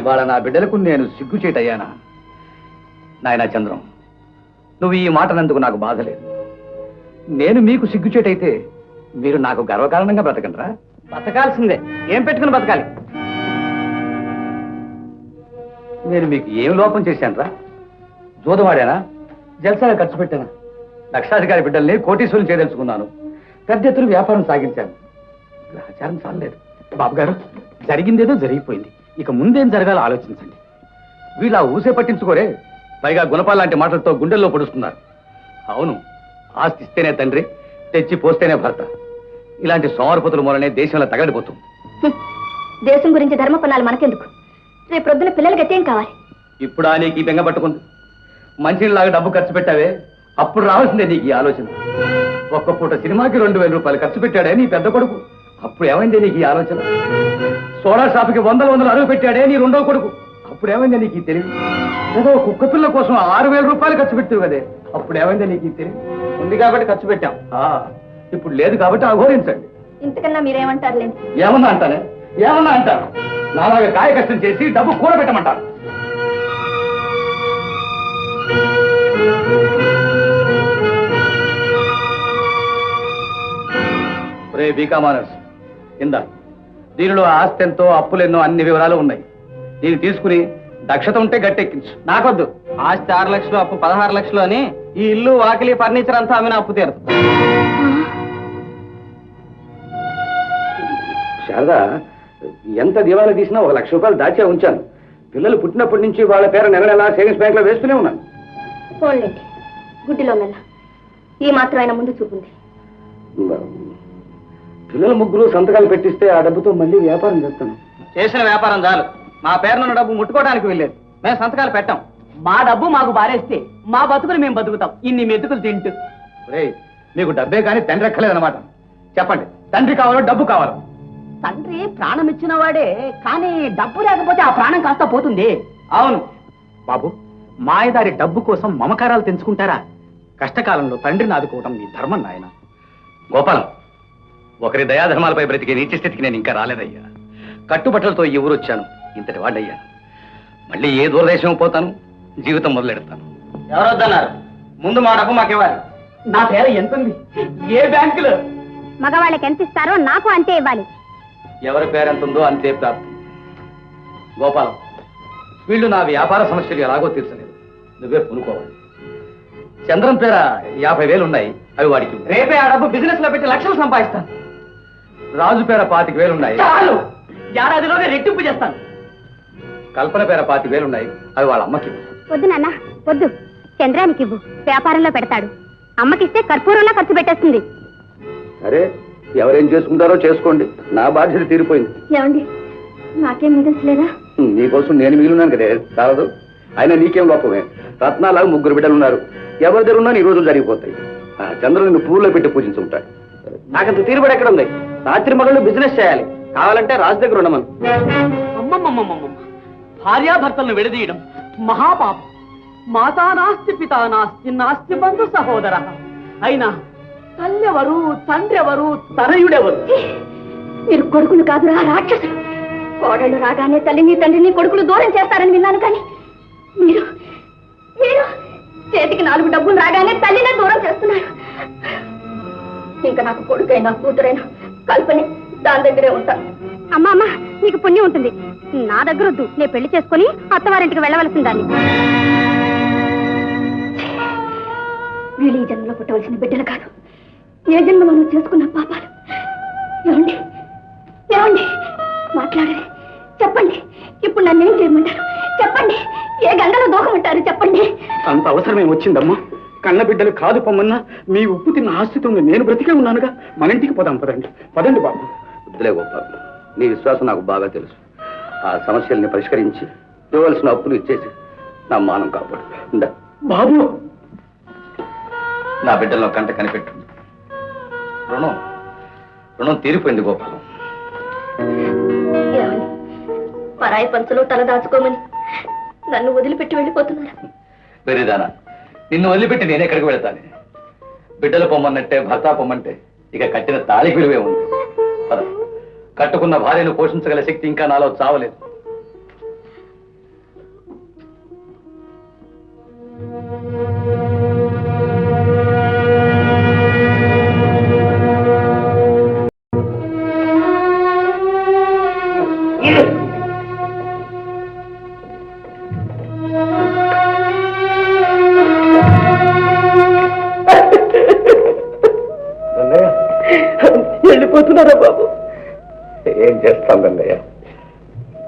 ఇవాళ నా బిడ్డలకు నేను సిగ్గుచేటయ్యానా? నాయనా చంద్రం, నువ్వు ఈ మాటనందుకు నాకు బాధ లేదు. నేను మీకు సిగ్గుచేటైతే మీరు నాకు గర్వకారణంగా బ్రతకండిరా. బతకాల్సిందే. ఏం పెట్టుకుని బతకాలి? నేను మీకు ఏం లోపం చేశానురా? జూదవాడానా? జల్సాగా ఖర్చు పెట్టానా? లక్షాధికారి బిడ్డల్ని కోటీశ్వరులు చేయదలుచుకున్నాను. పెద్ద ఎత్తున వ్యాపారం సాగించాను. గ్రహచారం చాలలేదు. బాబు గారు, జరిగిందేదో జరిగిపోయింది. ఇక ముందేం జరగాలో ఆలోచించండి. వీళ్ళ ఊసే పట్టించుకోరే. పైగా గుణపాల లాంటి మాటలతో గుండెల్లో పొడుస్తున్నారు. అవును, ఆస్తి ఇస్తేనే తండ్రి, తెచ్చి పోస్తేనే భర్త. ఇలాంటి సోమరపతుల మూలనే దేశంలో తగడిపోతుంది. దేశం గురించి ధర్మపన్నాలు మనకెందుకు? రేపు ప్రొద్దున పిల్లలకి ఎత్తేం కావాలి? ఇప్పుడు నీకు ఈ బెంగ పట్టుకుంది. మంచిలాగా డబ్బు ఖర్చు పెట్టావే, అప్పుడు రావాల్సిందే నీకు ఈ ఆలోచన. ఒక్క పూట సినిమాకి 2000 రూపాయలు ఖర్చు పెట్టాడే నీ పెద్ద కొడుకు, అప్పుడు ఏమైందే నీకు ఈ ఆలోచన? సోడా షాపుకి 100 అరువు పెట్టాడే నీ రెండో కొడుకు, అప్పుడు ఏమైందే నీకు ఈ తెలివి? ఏదో కుక్క పిల్ల కోసం 6000 రూపాయలు ఖర్చు పెట్టావు కదే, అప్పుడు ఏమైందే నీకు ఈ తెలివి? ఉంది కాబట్టి ఖర్చు పెట్టాం. ఇప్పుడు లేదు కాబట్టి అఘోరించండి. ఇంతకన్నా మీరేమంటారు? లేదు. ఏమన్నా అంటానే? ఏమన్నా అంటారు? నాలాగా కాయ కష్టం చేసి డబ్బు కూడబెట్టమంటారు. రే బీకామానర్స్, ఇందా దీనిలో ఆస్తి ఎంతో, అప్పులెన్నో, అన్ని వివరాలు ఉన్నాయి. దీన్ని తీసుకుని దక్షత ఉంటే గట్టెక్కించు. నాకొద్దు. ఆస్తి 6 లక్షలు, అప్పు 16 లక్షలు అని ఈ ఇల్లు, వాకిలి, ఫర్నిచర్ అంతా అమ్మిన అప్పు తీరదు. శారదా, ఎంత దివాలా తీసినా 1 లక్ష రూపాయలు దాచే ఉంచాను. పిల్లలు పుట్టినప్పటి నుంచి వాళ్ళ పేరు నెల సేవింగ్స్ బ్యాంక్ లో వేస్తూనే ఉన్నాను. పోన్లేండి, గుడ్డిలో మెల్ల. ఈ మాత్రం ఆయన ముందు చూపుంది. పిల్లల ముగ్గురు సంతకాలు పెట్టిస్తే ఆ డబ్బుతో మళ్ళీ వ్యాపారం చేస్తాను. చేసిన వ్యాపారం చాలు. మా పేరునున్న డబ్బు ముట్టుకోవడానికి వెళ్ళలేదు. మేము సంతకాలు పెట్టాం. మా డబ్బు మాకు బారేస్తే మా బతుకులు మేము బతుకుతాం, ఇన్ని మెతుకులు తింటూ. మీకు డబ్బే కానీ తండ్రి ఎక్కలేదన్నమాట. చెప్పండి, తండ్రి కావాలో డబ్బు కావాలో? తండ్రి ప్రాణం ఇచ్చిన వాడే, కానీ డబ్బు లేకపోతే ఆ ప్రాణం కాస్త పోతుంది. అవును బాబు, మాయదారి డబ్బు కోసం మమకారాలు తెంచుకుంటారా? కష్టకాలంలో తండ్రిని ఆదుకోవటం మీ ధర్మం నాయన. గోపాలం, ఒకరి దయాధర్మాలపై బ్రతికే నీచ స్థితికి నేను ఇంకా రాలేదయ్యా. కట్టుబట్టలతో ఈ ఊరు వచ్చాను, ఇంతటి వాడయ్యా. మళ్ళీ ఏ దూరదేశం పోతాను, జీవితం మొదలెడతాను. ఎవరొద్దన్నారు? ముందు మా డబ్బు మాకు ఇవ్వాలి. నా పేరు ఎంతుంది? ఏ బ్యాంకులో? మగవాళ్ళకి ఎంత ఇస్తారో నాకు అంతే ఇవ్వాలి. ఎవరి పేరెంతుందో అంతే ప్రాప్తం. గోపాలం, వీళ్ళు నా వ్యాపార సమస్యలు ఎలాగో తీర్చలేదు, నువ్వే పూనుకోవాలి. చంద్రం పేర 50,000 ఉన్నాయి, అవి వాడికి. రేపే ఆ డబ్బు బిజినెస్ లో పెట్టి లక్షలు సంపాదిస్తాను. రాజు పేర 25,000 ఉన్నాయి, చాలు, ఏడాదిలోనే రెట్టింపు చేస్తాను. కల్పన పేర 25,000 ఉన్నాయి, అవి వాళ్ళ అమ్మకి. వద్దు నాన్న, వద్దు. చంద్రానికి ఇవ్వు, వ్యాపారంలో పెడతాడు. అమ్మకిస్తే కర్పూరంలో ఖర్చు పెట్టేస్తుంది. సరే, ఎవరేం చేసుకుంటారో చేసుకోండి, నా బాధ్యత తీరిపోయింది. ఏమండి, నాకేం మిగల్చలేదా? నీకోసం నేను మిగిలినాను కదే, చాలదు. అయినా నీకేం లోపమే. రత్నాలాగా 3 బిడ్డలు ఉన్నారు, ఎవరి దగ్గర ఉన్నా నీ రోజులు జరిగిపోతాయి. చంద్రుడు నిన్ను పువ్వులో పెట్టి పూజించుకుంటాడు. నాకంత తీరుబడి ఎక్కడ ఉంది? రాత్రి మగళ్ళు బిజినెస్ చేయాలి, కావాలంటే రాజు దగ్గర ఉండమని. అమ్మమ్మమ్మమ్మ, భార్యాభర్తలను విడదీయడం మహాపాపం. మాతా నాస్తి, పితా నాస్తి, నాస్తి బంధు సహోదర. అయినా తల్లెవరు, తండ్రెవరు, తనయుడెవరు? మీరు కొడుకులు కాదురా, రాక్షసులు. కోడళ్ళు రాగానే తల్లిని తండ్రిని కొడుకులు దూరం చేస్తారని విన్నాను, కానీ మీరు మీరు చేతికి 4 డబ్బులు రాగానే తల్లినే దూరం చేస్తున్నారు. ఇంకా నాకు కొడుకైనా కూతురైనా కల్పనే, దాని దగ్గరే ఉంటాను. అమ్మా అమ్మా, నీకు పుణ్యం ఉంటుంది. నా దగ్గర వద్దు, నేను పెళ్లి చేసుకుని అత్తవారింటికి వెళ్ళవలసిందాన్ని. వీళ్ళు ఈ జన్మలో పుట్టవలసిన బిడ్డలు కాదు, ఏ జన్మలో నువ్వు చేసుకున్న పాపాలు. ఏమండి ఏమండి, మాట్లాడరే, చెప్పండి. ఇప్పుడు నన్ను ఏం చేయమంటారు? చెప్పండి. ఏ గంగలో దూకమంటారు? చెప్పండి. అంత అవసరమే వచ్చిందమ్మా. కన్న బిడ్డలు కాదు పొమ్మన్నా మీ ఉప్పు తిన్న ఆస్తితో నేను బ్రతికే ఉన్నానుగా. మన ఇంటికి పోదాం, పదండి పదండి బాబు. వద్దులే గోపాల్, నీ విశ్వాసం నాకు బాగా తెలుసు. ఆ సమస్యల్ని పరిష్కరించి ఇవ్వాల్సిన అప్పులు ఇచ్చేసి నా మానం కాపాడు. బాబు, నా బిడ్డల్లో కంట కనిపెట్టు. రుణం తీరిపోయింది గోపాలం. పరాయి పంచలో తల దాచుకోమని నన్ను వదిలిపెట్టి వెళ్ళిపోతున్నారు. వెరిదానా, నిన్ను వదిలిపెట్టి నేను ఎక్కడికి వెళతాను? బిడ్డలు పొమ్మన్నట్టే భర్త పొమ్మంటే ఇక కట్టిన తాళికి విలువే ఉంది. కట్టుకున్న భార్యను పోషించగల శక్తి ఇంకా నాలో చావలేదు. ఏం చేస్తాం గంగయ్య,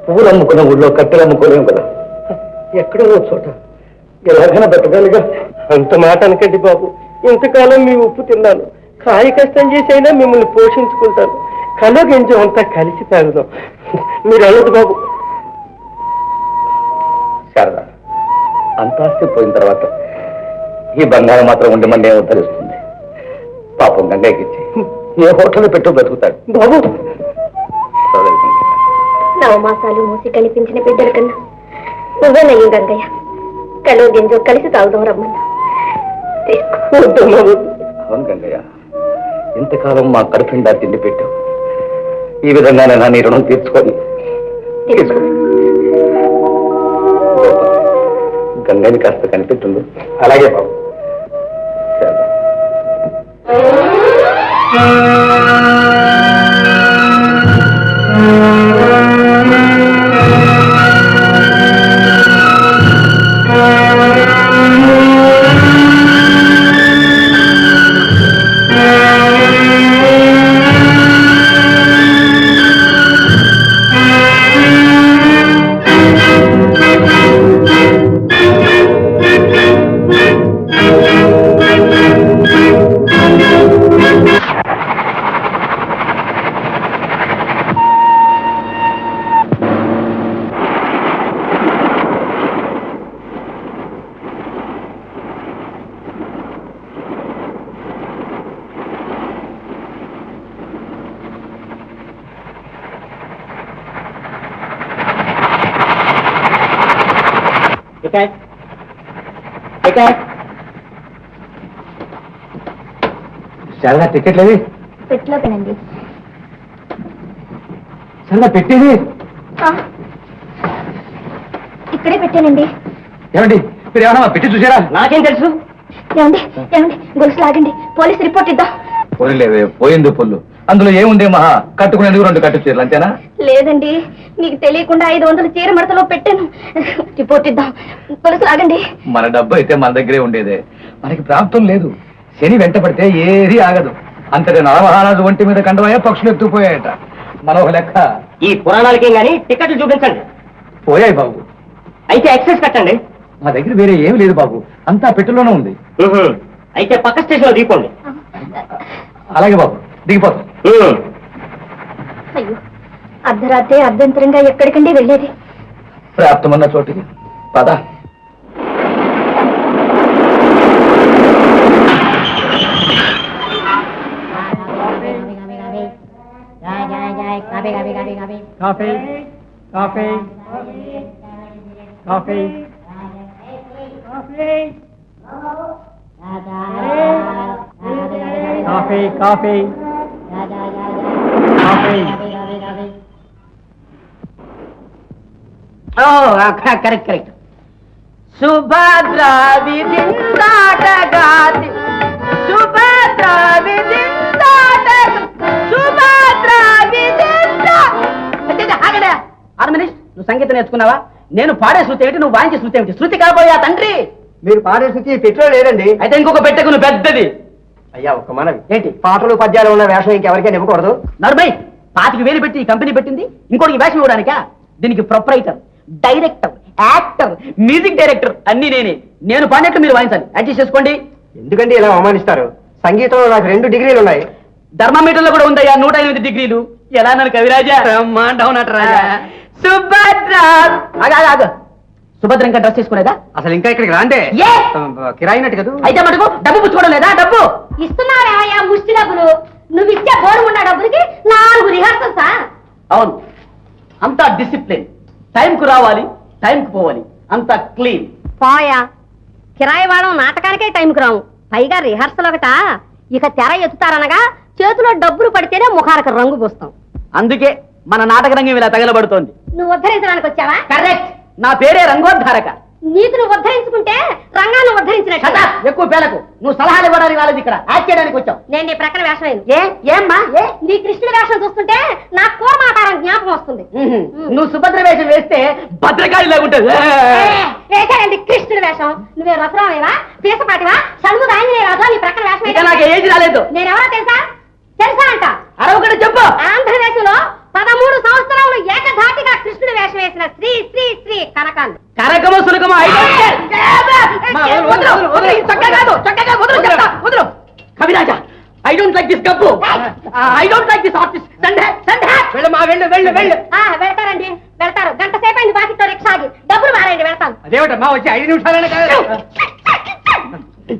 పువ్వులు అమ్ముకున్న ఊళ్ళో కట్టెలు అమ్ముకోలేము కదా. ఎక్కడో చోట ఎలాగైనా బతకాలిగా. అంత మాట అనకండి బాబు. ఇంతకాలం మీ ఉప్పు తిన్నాను, కాయ కష్టం చేసి అయినా మిమ్మల్ని పోషించుకుంటాను. కలో గంజం అంతా కలిసి తాగుదాం. మీరు అనదు బాబు. శారదా, అంతాస్తి పోయిన తర్వాత ఈ బంగారం మాత్రం ఉండి మన ఏమో తెలుస్తుంది. పాపం గంగయ్యకి ఇచ్చి ఏ హోటల్లో పెట్టు బ్రతుకుతాడు బాబు. నవమాసాలు మూసి కనిపించిన బిడ్డల కన్నా నువ్వే నయ్యం గంగయ్య. కలో గింజో కలిసి తాగుదాం రమ్మన్నా. అవును గంగయ్య, ఇంతకాలం మా కడుపుండా తిండి పెట్టావు. ఈ విధంగానే నా నీ రుణం తీర్చుకొని గంగని కాస్త కనిపెట్టుండు. అలాగే బాబు. శారదా, టికెట్లేవి? పెట్లో పెనండి. శారదా, పెట్టేది ఇక్కడే పెట్టానండి. ఏమండి, మీరు ఏమన్నా పెట్టి చూసారా? నాకేం తెలుసు? ఏమండి ఏమండి, గొలుసు లాగండి, పోలీస్ రిపోర్ట్ ఇద్దాం. పోలేవే, పోయింది పొల్లు. అందులో ఏముందే మహా, కట్టుకునేందుకు 2 కట్టు చీరలు అంతేనా? లేదండి, నీకు తెలియకుండా 500 చీర మడతలో పెట్టాను. రిపోర్ట్ ఇద్దాం, గొలుసు లాగండి. మన డబ్బు అయితే మన దగ్గరే ఉండేదే, మనకి ప్రాప్తం లేదు. శని వెంట పడితే ఏది ఆగదు. అంతటి నరమహారాజు ఒంటి మీద కండమయ్యా పక్షులు ఎత్తుకుపోయాయట. మన ఒక లెక్క. ఈ పురాణాలకేం గానీ టికెట్లు చూపించండి. పోయాయి బాబు. అయితే ఎక్సెస్ కట్టండి. మా దగ్గర వేరే ఏమి లేదు బాబు, అంతా పెట్టులోనే ఉంది. అయితే పక్క స్టేషన్ లో దిగిపోండి. అలాగే బాబు, దిగిపోతాం. అయ్యో, అర్ధరాత్రి అర్ధంతరంగా ఎక్కడికండి వెళ్ళేది? ప్రాప్తమన్న చోటికి పద. Coffee coffee coffee coffee coffee correct correct. Subhadra విధిందాటగాది, సుభద్రా విధిందాట, సుభద్రా విధిందా. ఆగడా, 6 మినిట్స్. నువ్వు సంగీతం నేర్చుకున్నావా? నేను పాడే శృతి ఏమిటి, నువ్వు వాయించే శృతి ఏమిటి? శృతి కాబోయా తండ్రి. మీరు పాడే శృతి పెట్రోల్ లేదండి. అయితే ఇంకొక పెట్టకు, నువ్వు పెద్దది. అయ్యా, ఒక్క మనవి. ఏంటి? పాటలు పద్యాలు ఉన్న వేషం ఇంకెవరికైనా ఇవ్వకూడదు. నర్మయ్, 25,000 పెట్టి ఈ కంపెనీ పెట్టింది ఇంకోటికి వేషం ఇవ్వడానికా? దీనికి proprietor, director, actor, music director అన్ని నేనే. నేను పాడినట్లు మీరు వాయించాలి. అడ్జస్ట్ చేసుకోండి. ఎందుకండి ఇలా అవమానిస్తారు? సంగీతంలో నాకు 2 డిగ్రీలు ఉన్నాయి. ధర్మమీటర్ లో కూడా ఉందయ్యా 108 డిగ్రీలు. ఎలా అన్నాను కవిరాజా? రాజా సుభద్ర. ఆగు, సుభద్ర ఇంకా డ్రెస్ చేసుకునేదా? అసలు ఇంకా ఇక్కడికి రాందే. ఏ కిరాయినట్టు కదా. అయితే మటుకు డబ్బు పుచ్చుకోవడం లేదా? డబ్బు ఇస్తున్నావా ముష్టి డబ్బులు? నువ్వు ఇచ్చే బోరుమున్న డబ్బులకి 4 రిహార్సల్సా? అవును, అంతా డిసిప్లిన్. టైంకు రావాలి, టైంకు పోవాలి, అంతా క్లీన్. పోయా, కిరాయి వాడడం నాటకానికే టైంకి రావు, పైగా రిహార్సల్ ఒకట. ఇక తెర ఎత్తుతారనగా చేతిలో డబ్బులు పడితేనే ముఖానికి రంగు పూస్తాం. అందుకే మన నాటక రంగం ఇలా తగలబడుతోంది. నువ్వు ఉద్ధరించడానికి వచ్చావా? కరెక్ట్. నా పేరే రంగోద్ధారక. నీకు నువ్వు ఉద్ధరించుకుంటే రంగాన్ని ఉద్ధరించినట్టు. ఎక్కువ పేలకు. నువ్వు సలహాలు ఇవ్వడానికి రాలేదు, ఇక్కడ యాక్ట్ చేయడానికి వచ్చావు. నేను నీ ప్రక్కన వేషం అయింది. ఏమ్మా? నీ కృష్ణుడి వేషం చూస్తుంటే నా కూర్మాకారం జ్ఞాపకం వస్తుంది. నువ్వు సుభద్ర వేషం వేస్తే భద్రకాళి లాగుంటుంది. వేసానండి కృష్ణుడి వేషం. నువ్వే రసరావేవా, పీసపాటివా, షణ్ముఖ ఆంజనేయరాజా నీ ప్రక్కన వేషం. నాకు ఏజ్ రాలేదు. నేనెవరో తెలుసా? తెలుసా అంట. అరవకడ చెప్పు. ఆంధ్రదేశంలో 13 సంవత్సరాలు ఏకధాటిగా కృష్ణుడు వేషం వేసిన శ్రీ శ్రీ శ్రీ కనకాంబ. కనకమ సునకమ కవిరాజా, ఐ డోంట్ లైక్ దిస్ గబ్బు, I don't like this artist. వెళ్ళమ్మా, వెళ్ళు వెళ్ళు వెళ్ళు. వెళ్తారండి, వెళ్తారు. గంట సేపు అయింది బాకీతో రిక్షా ఆగి. డబ్బులు మారండి, వెళ్తాను. అదేమిటమ్మా, వచ్చి 5 నిమిషాలనే కాదు.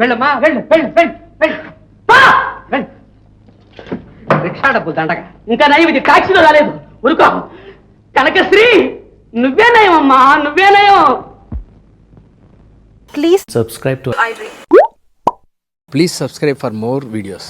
వెళ్ళమ్మా, వెళ్ళు వెళ్ళు వెళ్ళు వెళ్ళు. వెళ్ళు. రిక్షా డబ్బులు దండగా. ఇంకా నయం, ఇది టాక్సీలో రాలేదు. ఉరుకో. కనకశ్రీ, నువ్వే నయమమ్మా, నువ్వే నయం. Please subscribe for more videos.